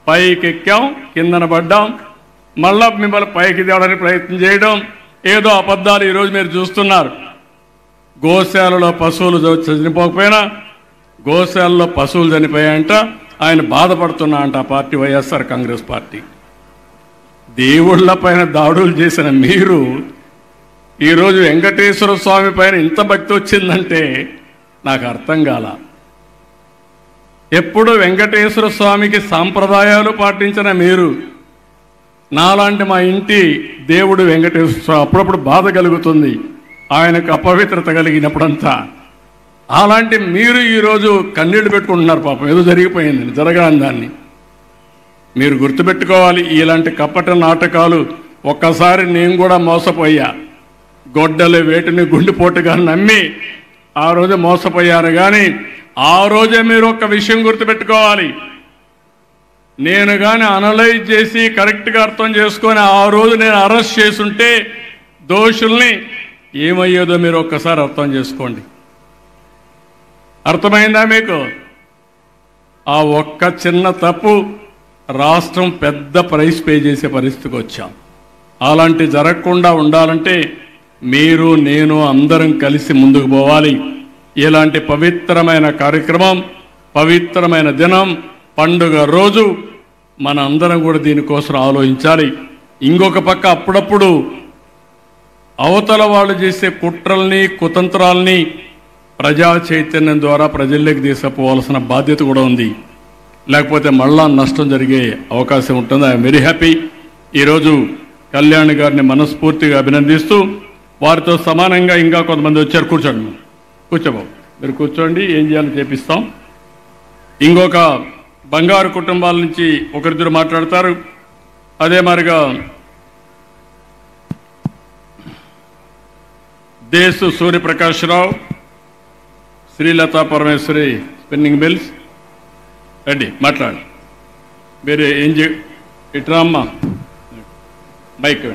పైకి ఎక్కాం, కిందన పడ్డాం, మళ్ళా మిమ్మల్ని పైకి తేవడానికి ప్రయత్నం చేయడం, ఏదో అబద్ధాలు ఈరోజు మీరు చూస్తున్నారు. గోశాలలో పశువులు చనిపోకపోయినా గోశాలలో పశువులు చనిపోయాయంట, ఆయన బాధపడుతున్నా అంట ఆ పార్టీ, వైఎస్ఆర్ కాంగ్రెస్ పార్టీ. దేవుళ్ల పైన దాడులు చేసిన మీరు ఈరోజు వెంకటేశ్వర స్వామి పైన ఇంత భక్తి వచ్చిందంటే నాకు అర్థం కాల. ఎప్పుడు వెంకటేశ్వర స్వామికి సాంప్రదాయాలు పాటించిన మీరు, నాలాంటి మా ఇంటి దేవుడు వెంకటేశ్వర స్వామి అప్పుడప్పుడు బాధ కలుగుతుంది ఆయనకు అపవిత్రత కలిగినప్పుడంతా. అలాంటి మీరు ఈరోజు కన్నీళ్లు పెట్టుకుంటున్నారు. పాపం ఏదో జరిగిపోయింది, జరగని దాన్ని మీరు గుర్తుపెట్టుకోవాలి. ఇలాంటి కపట నాటకాలు ఒక్కసారి నేను కూడా మోసపోయా. గొడ్డలు వేటిని గుండెపోటుగా నమ్మి ఆ రోజు మోసపోయాను. కానీ ఆ రోజే మీరు ఒక్క విషయం గుర్తుపెట్టుకోవాలి, నేను కానీ అనలైజ్ చేసి కరెక్ట్గా అర్థం చేసుకొని ఆ రోజు నేను అరెస్ట్ చేసుంటే దోషుల్ని ఏమయ్యేదో మీరు ఒక్కసారి అర్థం చేసుకోండి. అర్థమైందా మీకు? ఆ ఒక్క చిన్న తప్పు రాష్ట్రం పెద్ద ప్రైస్ పే చేసే పరిస్థితికి వచ్చాం. అలాంటి జరగకుండా ఉండాలంటే మీరు నేను అందరం కలిసి ముందుకు పోవాలి. ఇలాంటి పవిత్రమైన కార్యక్రమం, పవిత్రమైన దినం, పండుగ రోజు మన అందరం కూడా దీనికోసం ఆలోచించాలి. ఇంకొక పక్క అప్పుడప్పుడు అవతల వాళ్ళు చేసే కుట్రల్ని కుతంత్రాల్ని ప్రజా చైతన్యం ద్వారా ప్రజల్లోకి తీసుకుపోవాల్సిన బాధ్యత కూడా ఉంది. లేకపోతే మళ్ళా నష్టం జరిగే అవకాశం ఉంటుంది. I'm very happy. ఈరోజు కళ్యాణ్ గారిని మనస్ఫూర్తిగా అభినందిస్తూ, వారితో సమానంగా ఇంకా కొంతమంది వచ్చారు. కూర్చోండి, కూర్చోబాబు, మీరు కూర్చోండి, ఏం చేయాలో చేపిస్తాం. ఇంకొక బంగారు కుటుంబాల నుంచి ఒకరిద్దరు మాట్లాడతారు. అదే మాదిరిగా దేశు సూర్యప్రకాశ్రావు, శ్రీలతా పరమేశ్వరి స్పిన్నింగ్ మిల్స్, రండి మాట్లాడండి. మీరు ఏం ఇట్రా అమ్మా, మైక్